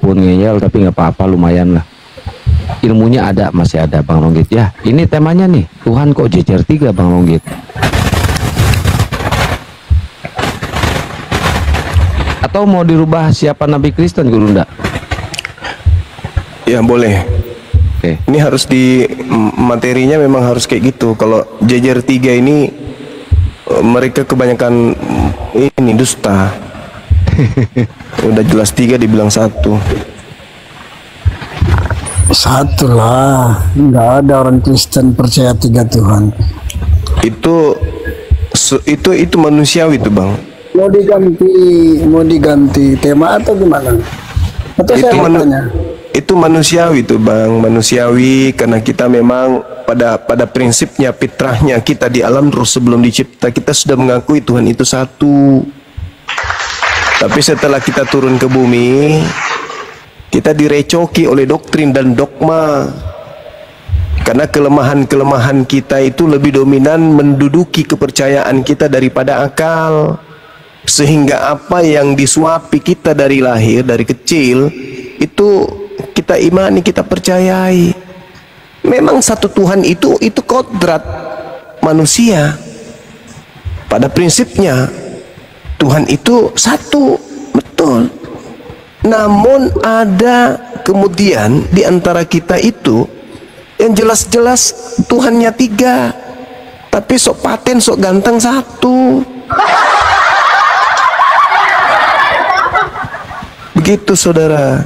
walaupun ngeyel tapi nggak apa-apa, lumayan lah. Ilmunya ada, masih ada Bang Ronggit ya. Ini temanya nih, Tuhan kok jejer 3 Bang Ronggit. Atau mau dirubah siapa Nabi Kristen Guru ndak? Ya boleh. Oke. Ini harus di materinya memang harus kayak gitu. Kalau jejer 3 ini mereka kebanyakan ini dusta. Udah jelas 3 dibilang 1. Satu lah, nggak ada orang Kristen percaya 3 Tuhan. Itu manusiawi tuh Bang. Mau diganti tema atau gimana? Atau saya tanya? Itu manusiawi tuh Bang, manusiawi karena kita memang pada prinsipnya, fitrahnya kita di alam roh sebelum dicipta kita sudah mengakui Tuhan itu satu. Tapi setelah kita turun ke bumi, kita direcoki oleh doktrin dan dogma. Karena kelemahan-kelemahan kita itu lebih dominan menduduki kepercayaan kita daripada akal. Sehingga apa yang disuapi kita dari lahir, dari kecil, itu kita imani, kita percayai. Memang satu Tuhan itu kodrat manusia. Pada prinsipnya Tuhan itu satu, betul. Namun ada kemudian di antara kita itu yang jelas-jelas Tuhannya 3, tapi sok paten, sok ganteng 1. Begitu saudara.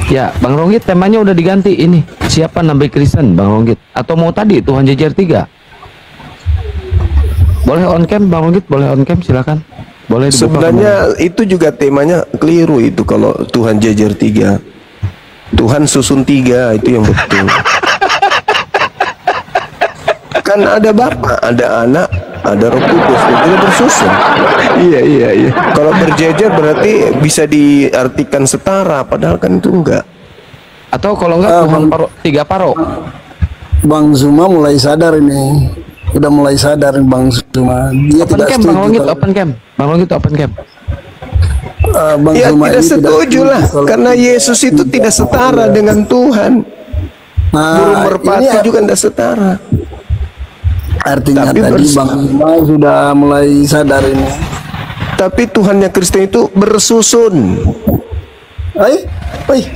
Ya Bang Ronggit, temanya udah diganti ini. Siapa Nabi Kristen Bang Ronggit? Atau mau tadi Tuhan jejer 3? Boleh on cam Bang Ronggit, boleh on cam, silakan. Boleh dibuka. Sebenarnya itu juga temanya keliru itu kalau Tuhan jejer 3. Tuhan susun 3 itu yang betul. Kan ada Bapa, ada Anak, ada Roh Kudus, itu bersusun. Iya. Kalau berjejer berarti bisa diartikan setara, padahal kan itu enggak. Atau kalau enggak Tuhan tiga paro. Bang Zuma mulai sadar ini. Udah mulai sadar Bang Zuma. Dia Open tidak cam setuju. Bang Ronggit, open cam. Bang Ronggit open cam. Bang Ya Zuma tidak ini setuju lah, kalau- karena Yesus itu tidak setara dengan Tuhan. Guru merpati juga tidak setara. Artinya Tapi tadi Bang Zuma sudah mulai sadar ini. Tapi Tuhannya Kristen itu bersusun.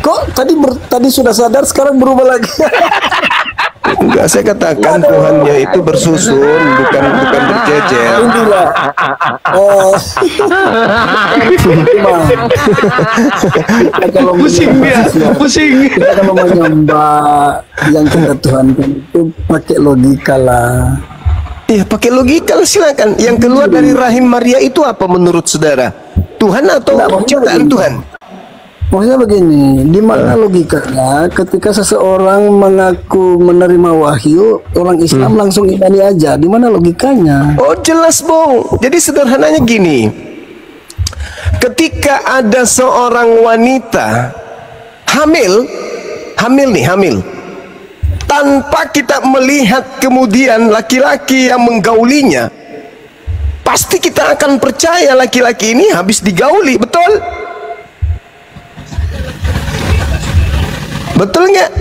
Kok tadi sudah sadar sekarang berubah lagi? Enggak, saya katakan Tuhannya itu bersusun, bukan berjejer. Inilah. Pusing dia, pusing. Kita kalau menyembah yang kita Tuhankan itu pakai logika lah. Iya, pakai logika lah, silakan. Yang keluar dari rahim Maria itu apa menurut saudara? Tuhan atau ciptaan Tuhan? Maksudnya begini, di mana logikanya ketika seseorang mengaku menerima wahyu, orang Islam langsung imani aja? Di mana logikanya? Oh jelas Bung. Jadi sederhananya gini. Ketika ada seorang wanita hamil, tanpa kita melihat kemudian laki-laki yang menggaulinya, pasti kita akan percaya laki-laki ini habis digauli, betul? Betul nggak?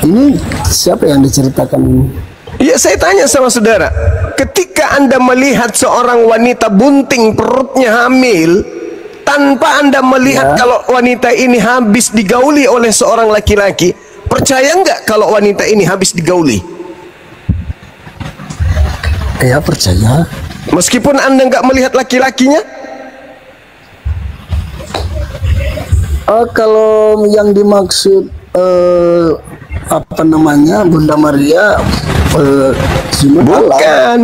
Ini siapa yang diceritakan? Ya saya tanya sama saudara, ketika Anda melihat seorang wanita bunting perutnya hamil, tanpa Anda melihat kalau wanita ini habis digauli oleh seorang laki-laki, percaya nggak kalau wanita ini habis digauli? Ya percaya. Meskipun Anda nggak melihat laki-lakinya? Kalau yang dimaksud Bunda Maria,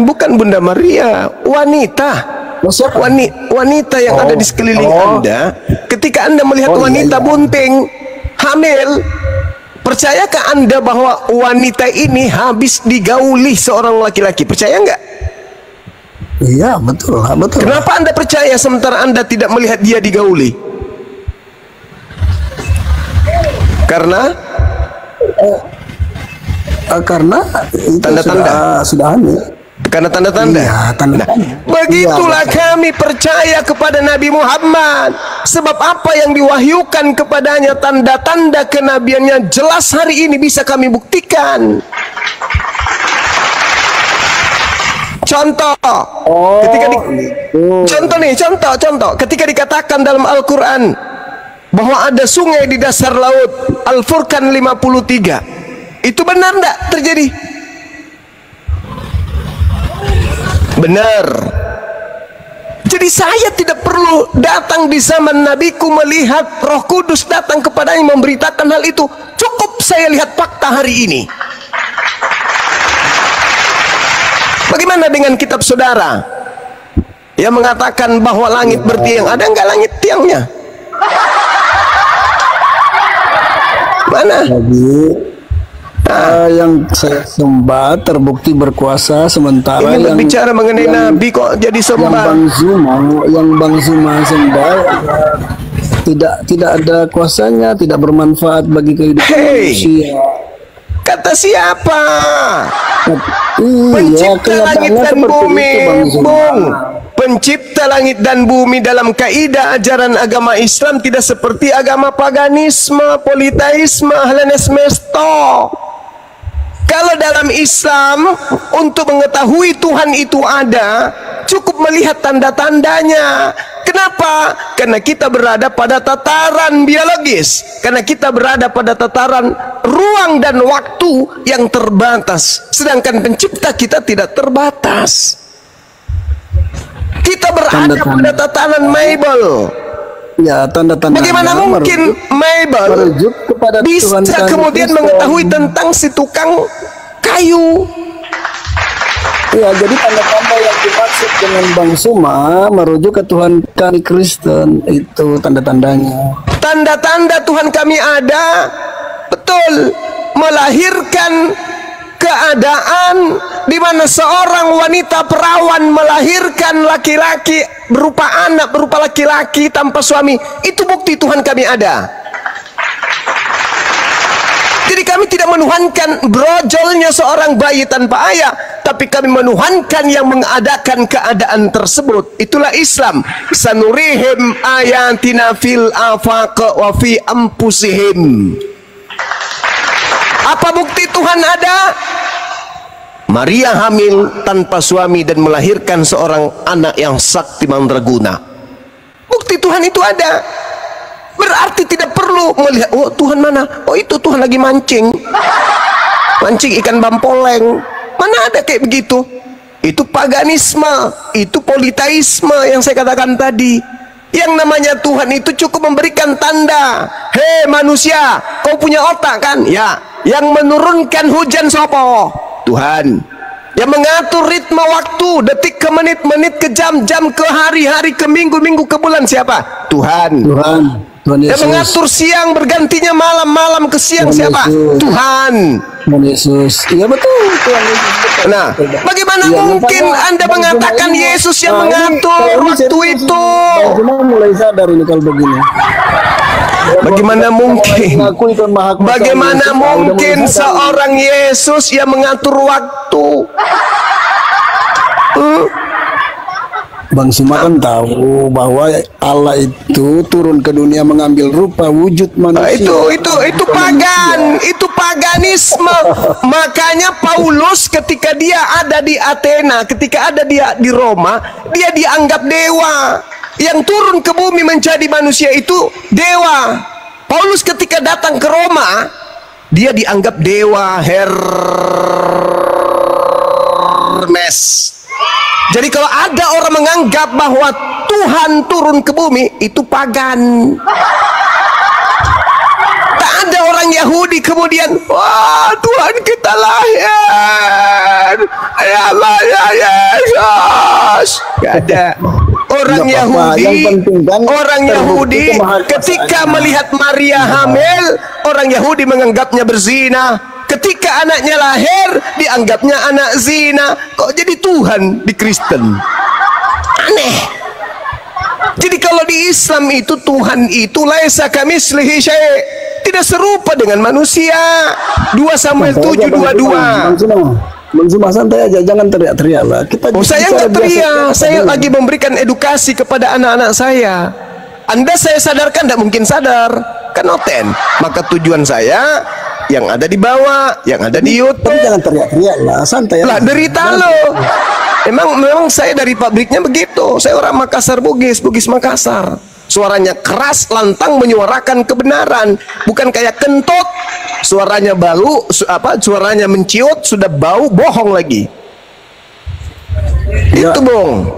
bukan Bunda Maria, wanita. Wanita yang ada di sekeliling Anda. Ketika Anda melihat wanita bunting hamil, percayakah Anda bahwa wanita ini habis digauli seorang laki-laki? Percaya nggak? Iya, betul. Kenapa Anda percaya sementara Anda tidak melihat dia digauli? Karena itu tanda-tanda sudah hamil. Karena tanda-tanda. Iya, tanda-tanda. Begitulah Iya, kami percaya kepada Nabi Muhammad. Sebab apa yang diwahyukan kepadanya, tanda-tanda kenabiannya jelas hari ini bisa kami buktikan. Contoh, contoh, ketika dikatakan dalam Al-Quran bahwa ada sungai di dasar laut, Al-Furqan 53, itu benar enggak terjadi? Benar. Jadi saya tidak perlu datang di zaman Nabiku melihat Roh Kudus datang kepadanya memberitakan hal itu. Cukup saya lihat fakta hari ini. Bagaimana dengan kitab saudara yang mengatakan bahwa langit bertiang? Ada enggak langit tiangnya? Mana? Jadi yang saya sembah terbukti berkuasa, sementara Ini yang berbicara mengenai Nabi kok jadi sembah. yang Bang Zuma sembah tidak ada kuasanya, tidak bermanfaat bagi kehidupan manusia. Kata siapa? Iya, Pencipta langit kenyataannya dan seperti bumi, itu, Bang Zuma. Bung. Pencipta langit dan bumi dalam kaidah ajaran agama Islam tidak seperti agama paganisme, politeisme, Hellenismesto. Kalau dalam Islam, untuk mengetahui Tuhan itu ada, cukup melihat tanda-tandanya. Kenapa? Karena kita berada pada tataran biologis. Karena kita berada pada tataran ruang dan waktu yang terbatas. Sedangkan pencipta kita tidak terbatas. Kita berada pada tataran Mabel. Ya, tanda-tanda. Bagaimana mungkin Mabel bisa kemudian mengetahui tentang si tukang kayu? Ya, jadi tanda-tanda yang dimaksud dengan Bang Suma merujuk ke Tuhan kami Kristen, itu tanda-tandanya. Tanda-tanda Tuhan kami ada, betul, melahirkan keadaan di mana seorang wanita perawan melahirkan laki-laki berupa anak, berupa laki-laki tanpa suami. Itu bukti Tuhan kami ada. Jadi kami tidak menuhankan brojolnya seorang bayi tanpa ayah, tapi kami menuhankan yang mengadakan keadaan tersebut. Itulah Islam. Sanurihim ayatina fil afaq wa fi anfusihim. Apa bukti Tuhan ada? Maria hamil tanpa suami dan melahirkan seorang anak yang sakti mandraguna. Bukti Tuhan itu ada. Berarti tidak perlu melihat, oh Tuhan mana? Oh itu Tuhan lagi mancing. Mancing ikan bampoleng. Mana ada kayak begitu? Itu paganisme, itu politeisme yang saya katakan tadi. Yang namanya Tuhan itu cukup memberikan tanda. Hei manusia, kau punya otak kan? Ya. Yang menurunkan hujan sopo? Tuhan. Yang mengatur ritme waktu, detik ke menit, menit ke jam, jam ke hari, hari ke minggu, minggu ke bulan, siapa? Tuhan. Tuhan Yesus. Yang mengatur siang bergantinya malam, malam ke siang, Tuhan siapa? Yesus. Tuhan. Tuhan Yesus. Iya betul, Tuhan Yesus. Betul. Nah, bagaimana mungkin Anda mengatakan Yesus yang mengatur waktu itu? Cuma mulai sadar ini kalau begini. Bagaimana mungkin seorang Yesus yang mengatur waktu? Bang Suma kan tahu bahwa Allah itu turun ke dunia mengambil rupa wujud manusia. Itu pagan, itu paganisme. Makanya Paulus ketika dia ada di Athena, ketika ada dia di Roma, dia dianggap dewa. Yang turun ke bumi menjadi manusia itu dewa. Paulus ketika datang ke Roma, dia dianggap dewa Hermes. Jadi kalau ada orang menganggap bahwa Tuhan turun ke bumi, itu pagan. Tak ada orang Yahudi kemudian, wah Tuhan kita lahir, ya Allah ya Yesus. Gak ada. Orang Yahudi ketika melihat Maria hamil, orang Yahudi menganggapnya berzina. Ketika anaknya lahir, dianggapnya anak zina. Kok jadi Tuhan di Kristen? Aneh. Jadi kalau di Islam itu Tuhan itu laisa kamitslihi syai', tidak serupa dengan manusia. 2 Samuel 7:22. Bang Suma santai aja, jangan teriak-teriak lah. Kita Oh, saya bicara nggak teriak, biasa. saya lagi memberikan edukasi kepada anak-anak saya. Anda saya sadarkan, tidak mungkin sadar, kan noten. Maka tujuan saya yang ada di bawah, yang ada di YouTube. Tapi jangan teriak-teriak lah, santai Lah aja. derita lo. Memang saya dari pabriknya begitu. Saya orang Makassar, Bugis Makassar. Suaranya keras, lantang, menyuarakan kebenaran, bukan kayak kentut. Suaranya bau, suaranya menciut, sudah bau, bohong lagi. Ya. Itu Bung.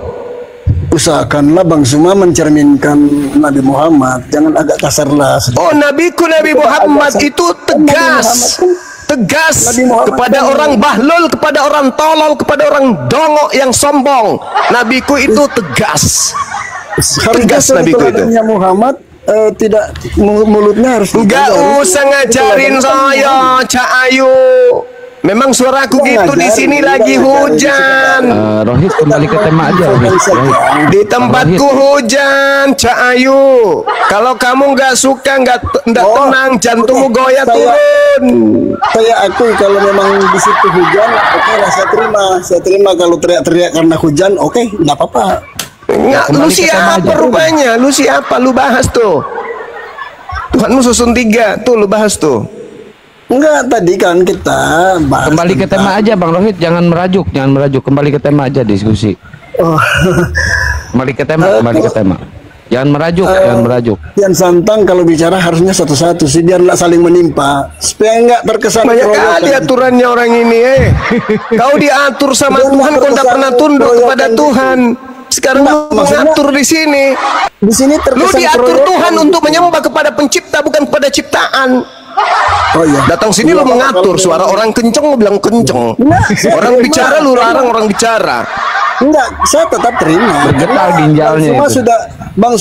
Usahakanlah Bang Suma mencerminkan Nabi Muhammad, jangan agak kasar lah. Oh, Nabi Muhammad itu tegas. Tegas Nabi Muhammad kepada kan- orang bahlul, kepada orang tolol, kepada orang dongok yang sombong. Nabiku itu tegas. Tegas Nabiku itu. teladannya Muhammad tidak mulutnya harus Enggak dijaga. usah ngajarin Itu saya, Cak Ayu. Memang suaraku gitu di sini lagi hujan. Rohit kembali ke tema aja. Rohit. Di tempatku hujan, Cak Ayu. Kalau kamu nggak suka, nggak tenang, jantungmu goyah turun. Saya akui kalau memang di situ hujan, oke lah saya terima. Saya terima kalau teriak-teriak karena hujan, oke, nggak apa-apa. Nggak, lu Kembali ke tema siapa aja. rupanya? Lu siapa? Lu bahas tuh. Tuhanmu susun 3 tuh, lu bahas tuh. Enggak, tadi kan kita bahas Kembali ke tema aja Bang Rohit, jangan merajuk. Kembali ke tema aja diskusi. Oh. Kembali ke tema. Jangan merajuk. Yang santang kalau bicara harusnya satu-satu sih, biar nggak saling menimpa, supaya nggak terkesan Banyak keroyokan. kali aturannya orang ini, Kau diatur sama Jangan Tuhan, kau tidak terkesan pernah tunduk kepada keroyokan Tuhan. Sekarang Nah, lu maksudnya- mengatur di sini. Di sini Lu terkesan diatur keroyokan. Tuhan untuk menyembah kepada pencipta, bukan kepada ciptaan. Oh iya. Datang sini lu mengatur, suara orang kenceng lu bilang kenceng. Orang bicara lu larang orang bicara. Enggak, saya tetap terima. Bergetar ginjalnya Bang Suma itu. sudah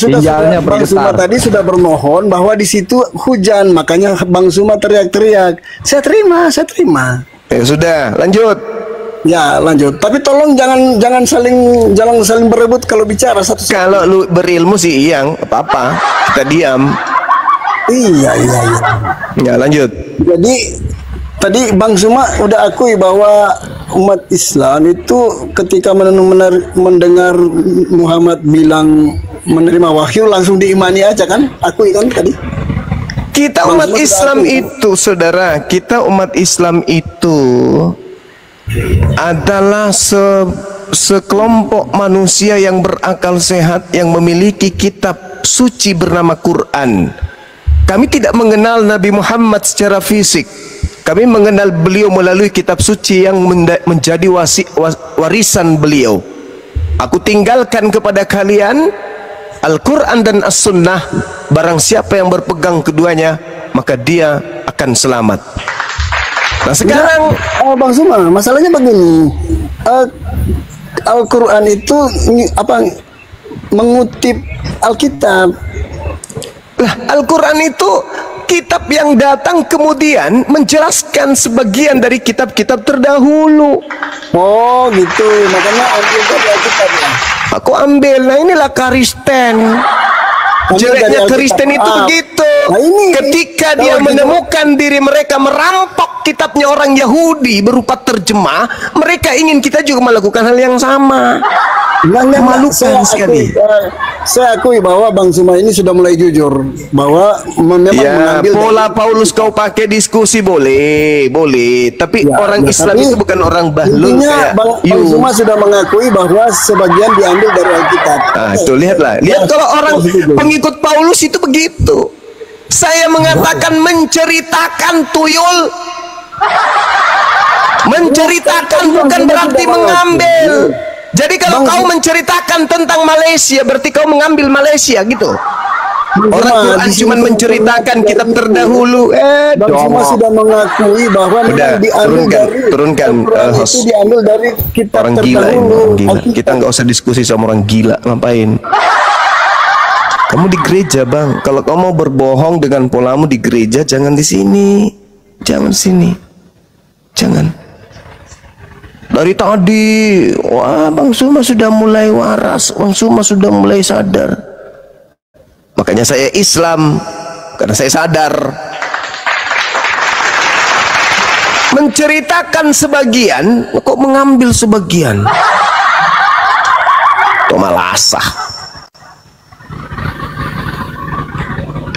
Ginjalnya Bang Suma bergetar. tadi sudah bermohon bahwa di situ hujan, makanya Bang Suma teriak-teriak. Saya terima. Ya sudah, lanjut. Ya, lanjut. Tapi tolong jangan saling berebut kalau bicara satu. Kalau lu berilmu sih yang apa-apa, kita diam. Iya. Ya lanjut. Jadi tadi Bang Suma udah akui bahwa umat Islam itu ketika mendengar Muhammad bilang menerima wahyu langsung diimani aja kan? Akui kan tadi? Kita Bang umat Suma Islam sudah akui. itu, saudara, kita umat Islam itu adalah sekelompok manusia yang berakal sehat, yang memiliki kitab suci bernama Quran. Kami tidak mengenal Nabi Muhammad secara fisik. Kami mengenal beliau melalui kitab suci yang menjadi warisan beliau. Aku tinggalkan kepada kalian Al-Quran dan As-Sunnah. Barang siapa yang berpegang keduanya, maka dia akan selamat. Nah sekarang Bang Suma, masalahnya begini. Al-Quran itu mengutip Alkitab. lah, Al-Quran itu kitab yang datang kemudian menjelaskan sebagian dari kitab-kitab terdahulu. Oh gitu, makanya ambil dari Alkitab ya. Aku ambil, nah inilah Kristen. Ambil dari Jeleknya Alkitab. Kristen itu begitu. Nah ini, Ketika kalau dia gitu- menemukan diri mereka merampok kitabnya orang Yahudi berupa terjemah, mereka ingin kita juga melakukan hal yang sama. Enggak, Memalukan sekali. Saya akui bahwa Bang Suma ini sudah mulai jujur bahwa memang Ya, mengambil pola Paulus kau pakai diskusi boleh, tapi Ya, orang ya, Islam tapi itu bukan orang bahlul intinya kayak Bang Suma sudah mengakui bahwa sebagian diambil dari Alkitab. Ah, itu lihatlah. Lihat kalau orang pengikut Paulus itu begitu. Saya mengatakan menceritakan tuyul. Menceritakan bukan berarti mengambil. Jadi kalau kau menceritakan tentang Malaysia, berarti kau mengambil Malaysia gitu. Orang Quran cuma menceritakan kitab terdahulu. Bang Suma sudah mengakui bahwa Udah, memang diambil turunkan, Al-Quran host. itu diambil dari kitab Orang gila ini, terdahulu. orang gila. Alkitab. Kita nggak usah diskusi sama orang gila, ngapain? Kamu di gereja, Bang. Kalau kamu mau berbohong dengan polamu di gereja, jangan di sini. Jangan sini. Jangan. Dari tadi, wah, Bang Suma sudah mulai waras, Bang Suma sudah mulai sadar. Makanya saya Islam, karena saya sadar. menceritakan sebagian, kok mengambil sebagian? Itu malasah.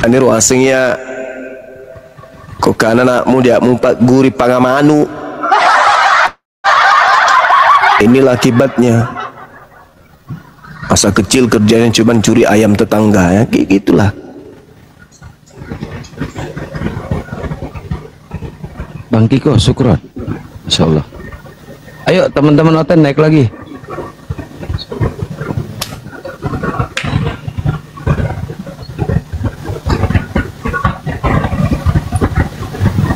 Ini ruasingnya kok karena nak muda mumpat guri pangamanu. Inilah akibatnya. Masa kecil kerjanya cuma curi ayam tetangga, ya kayak gitulah. Bang Kiko, syukron. Insyaallah. Ayo teman-teman Oten naik lagi.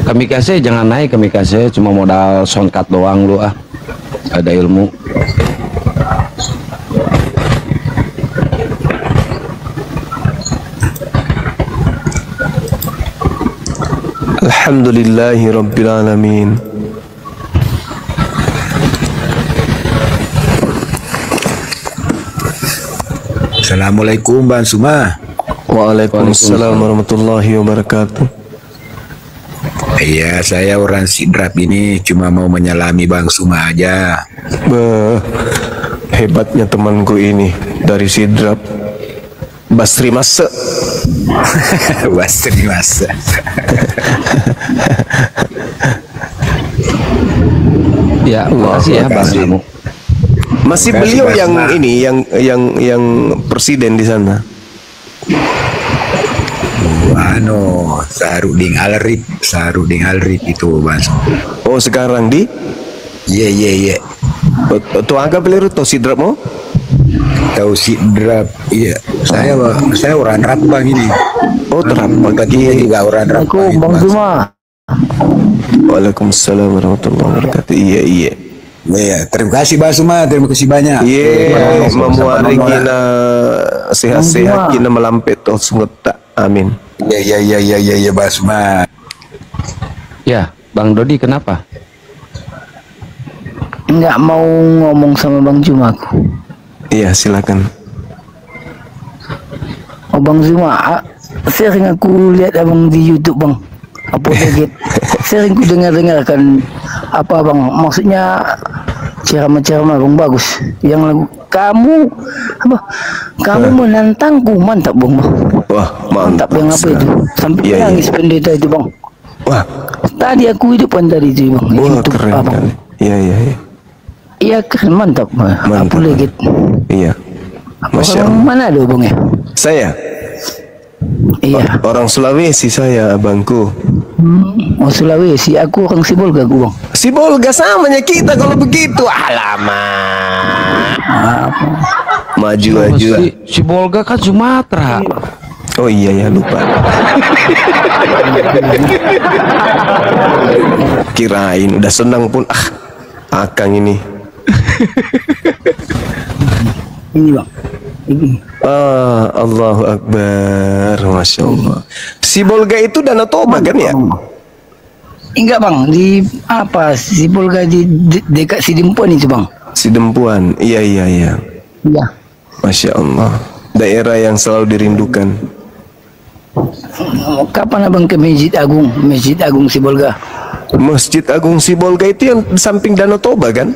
Kamikaze jangan naik, kamikaze cuma modal shortcut doang lu ah. Ada ilmu. Alhamdulillahi Rabbil Alamin. Assalamualaikum Bang Suma. Waalaikumsalam warahmatullahi wabarakatuh. Iya, saya orang Sidrap ini cuma mau menyalami Bang Suma aja. Hebatnya temanku ini dari Sidrap. Basri Masa. Basri Masa. Ya, makasih ya Bang Kamu. Masih Makasih, beliau Mas yang Ma. ini yang presiden di sana. Saharudin Alrif itu Bang. Oh, sekarang di Iya. tuh agak beliau tuh Sidrap mau? Tahu Sidrap. Iya. Saya orang Rapang ini. Oh, terap Bapaknya lagi. juga orang Rapang. Bang Suma. Waalaikumsalam warahmatullahi wabarakatuh. Iya. Iya, terima kasih Bang Suma, terima kasih banyak. Iya, memuari kita sehat-sehat kita melampet toh sungut tak. Amin. Iya Bang Suma. Ya, Bang Dodi kenapa? Nggak mau ngomong sama Bang Suma aku. Iya, silakan. Oh Bang Suma, sering aku lihat abang di YouTube Bang. Apa dikit. Sering ku dengar-dengarkan apa Bang, maksudnya ceramah-ceramah Bang bagus. Yang lagu kamu apa? Kamu menantangku, mantap Bang. Wah, Mantap yang apa itu? Sampai Iya, menangis pendeta itu Bang. Wah, Tadi aku hidupkan tadi itu Bang. wah YouTube keren abang. kali. Iya. Iya keren, mantap. Mantap. Apa dikit. Iya. Masya Orang Allah. mana ada Bang ya? Saya Iya. orang Sulawesi, saya abangku. Oh Sulawesi, aku orang Sibolga Bang. Si Bolga samanya kita kalau begitu. Alamak. Maju aja. Si Bolga kan Sumatera. Oh iya ya, lupa. Kirain udah senang pun Akang ini. Ini Bang. Ini. Allahu Akbar, Masya Allah. Si Bolga itu Danau Toba kan ya? Enggak Bang, di apa Sibolga di dekat Sidimpuan itu Bang. Si Dempuan, iya. Iya. Masya Allah. Daerah yang selalu dirindukan. Kapan Abang ke Masjid Agung Sibolga? Masjid Agung Sibolga itu yang di samping Danau Toba kan?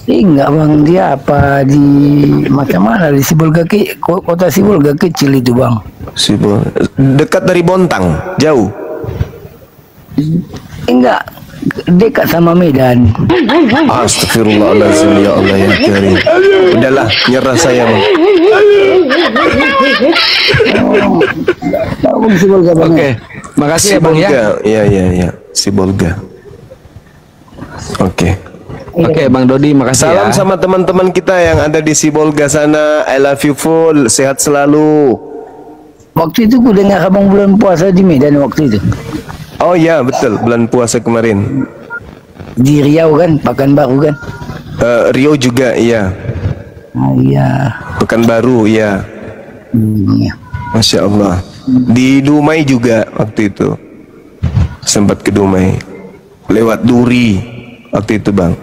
Enggak Bang, dia apa di macam mana di Sibolga kota Sibolga kecil itu Bang. Dekat dari Bontang, jauh. Enggak, dekat sama Medan. Astagfirullahaladzim, ya Allah ya Karim. Udahlah, nyerah saya Bang. Tahu Sibolga Bang. Oke, makasih ya Bang ya. Iya. Sibolga. Oke. Oke, Bang Dodi, makasih Salam ya. sama teman-teman kita yang ada di Sibolga sana. I love you full. Sehat selalu. Waktu itu ku dengar Abang bulan puasa di Medan waktu itu. Oh ya, betul. Bulan puasa kemarin. Di Riau kan, Pekanbaru kan. Rio juga, iya. Iya. Pekanbaru, iya. Iya. Masya Allah. Di Dumai juga waktu itu. Sempat ke Dumai. Lewat Duri waktu itu Bang.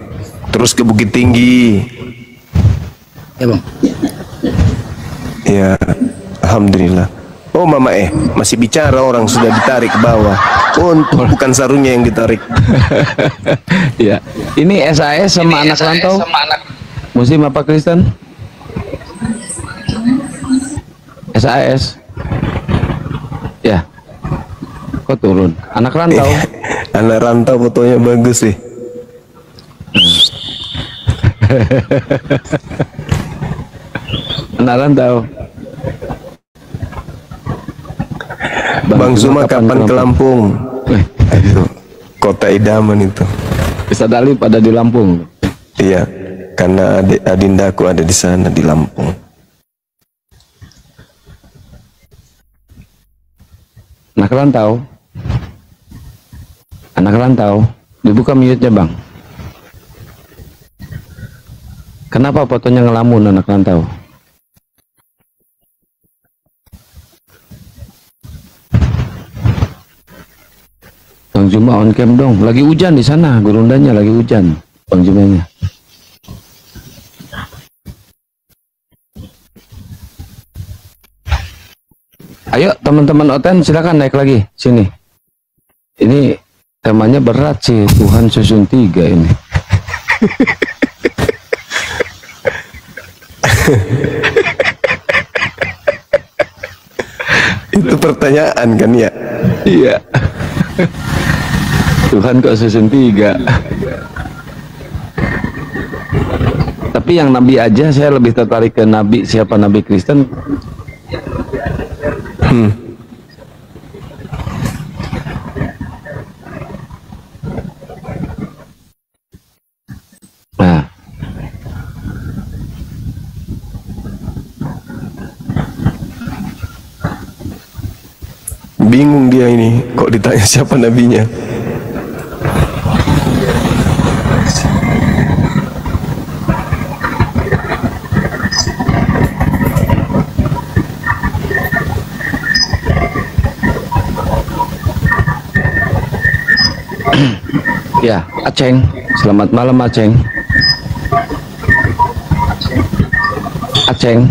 Terus ke Bukit Tinggi. Ya Bang. Ya, Alhamdulillah. Oh Mama masih bicara, orang sudah ditarik ke bawah. Oh bukan sarungnya yang ditarik. Ya, ini SAS sama anak rantau. Muslim apa Kristen? SAS. Ya. Kok turun? Anak rantau. Anak rantau fotonya bagus sih. Anak rantau. Bang Zuma kapan ke Lampung? Itu kota idaman itu. Bisa dalip ada di Lampung. Iya, karena adindaku ada di sana di Lampung. Anak rantau. Anak rantau. Dibuka mute-nya Bang. Kenapa fotonya ngelamun anak rantau? Bang Zuma on cam dong. Lagi hujan di sana, Gurundanya lagi hujan. Bang Zumanya. Ayo teman-teman Oten silakan naik lagi sini. Ini temanya berat sih, Tuhan susun 3 ini. Itu pertanyaan kan ya? Iya. Tuhan kok susun 3. Tapi yang nabi aja saya lebih tertarik ke nabi, siapa nabi Kristen. Nah, bingung dia ini, kok ditanya siapa nabinya. ya Aceng, selamat malam Aceng. Aceng.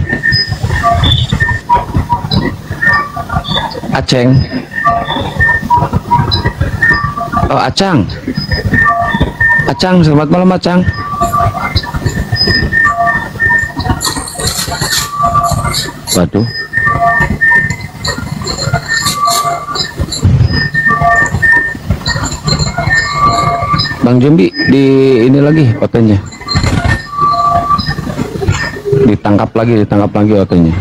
Aceng. Oh Acang. Acang, selamat malam Acang. Waduh. Bang Jumbi di ini lagi otenya. Ditangkap lagi otenya.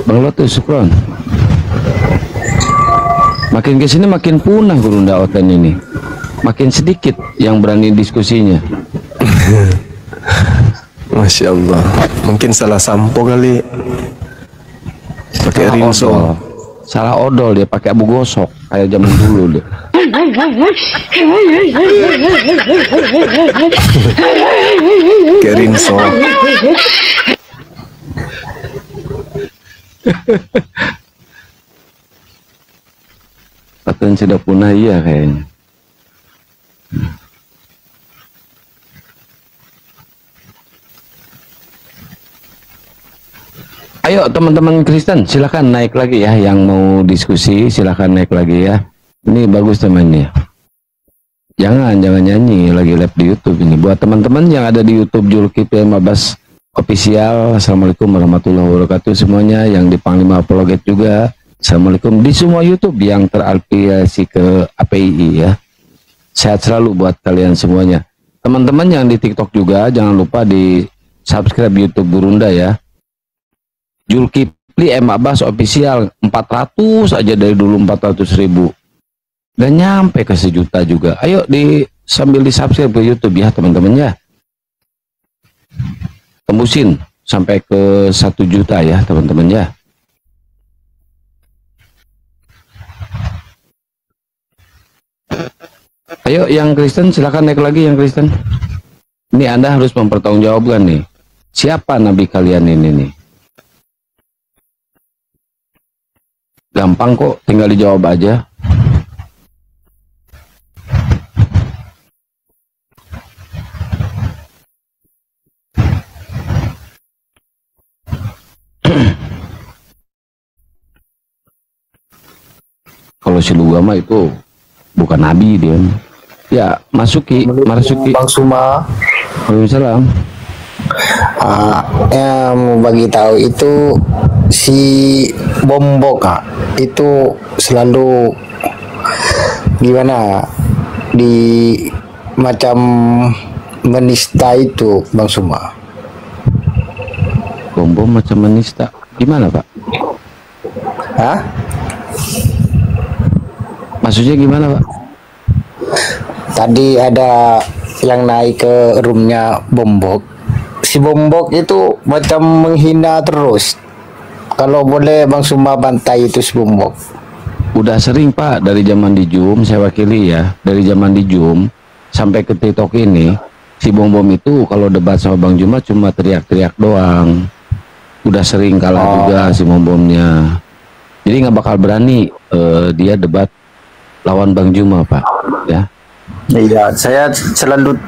Bang Lotus Sukron. Makin kesini makin punah Gurunda oten ini. Makin sedikit yang berani diskusinya. Masya Allah. Mungkin salah sampo kali. Pakai rinso. Salah odol dia, pakai abu gosok kayak zaman dulu dia. Pakai rinso. Paten sudah punah iya kayaknya. Ayo teman-teman Kristen silahkan naik lagi ya, yang mau diskusi silahkan naik lagi ya. Ini bagus temannya. Jangan nyanyi lagi live di YouTube ini. Buat teman-teman yang ada di YouTube Zulkifli Mabas Official, assalamualaikum warahmatullahi wabarakatuh semuanya. Yang di Panglima Apologet juga, assalamualaikum. Di semua YouTube yang terafiliasi ke API ya. Sehat selalu buat kalian semuanya. Teman-teman yang di TikTok juga jangan lupa di subscribe YouTube Gurunda ya. Zulkifli M. Abbas Official 400 aja dari dulu 400.000. Gak nyampe ke 1 juta juga. Ayo sambil di subscribe ke YouTube ya teman-teman ya. Tembusin sampai ke 1 juta ya teman-teman ya. Ayo yang Kristen silakan naik lagi yang Kristen. Ini Anda harus mempertanggungjawabkan nih. Siapa nabi kalian ini nih? Gampang kok, tinggal dijawab aja. kalau si Lugama itu bukan nabi dia. Ya, Marzuki. Bang Suma, Waalaikumsalam. yang mau bagi tahu itu si Bombok itu selalu gimana di macam menista itu Bang Suma. Bom macam menista. Gimana, Pak? Hah? Maksudnya gimana, Pak? Tadi ada yang naik ke roomnya Bombok. Si Bombok itu macam menghina terus. Kalau boleh Bang Suma bantai itu si Bombok. Udah sering, Pak, dari zaman di Zoom, saya wakili ya, dari zaman di Zoom sampai ke TikTok ini, si Bom itu kalau debat sama Bang Juma cuma teriak-teriak doang. Udah sering kalah juga si Bomnya. Jadi nggak bakal berani dia debat lawan Bang Juma, Pak, ya. Iya, saya selalu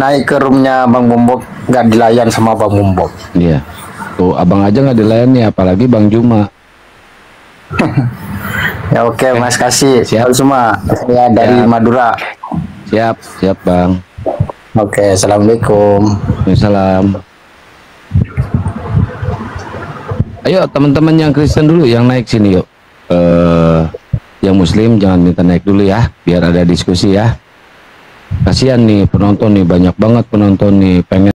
naik ke roomnya Bang Bombok, nggak dilayan sama Bang Bombok. Iya. Tuh, abang aja nggak dilayani, apalagi Bang Juma. Ya oke, Mas kasih. Siap. Semua. Ya dari Siap. Madura. Siap, Bang. Oke, assalamualaikum. Waalaikumsalam. Ayo teman-teman yang Kristen dulu yang naik sini yuk. Yang Muslim jangan minta naik dulu ya, biar ada diskusi ya. Kasihan nih penonton nih, banyak banget penonton nih, pengen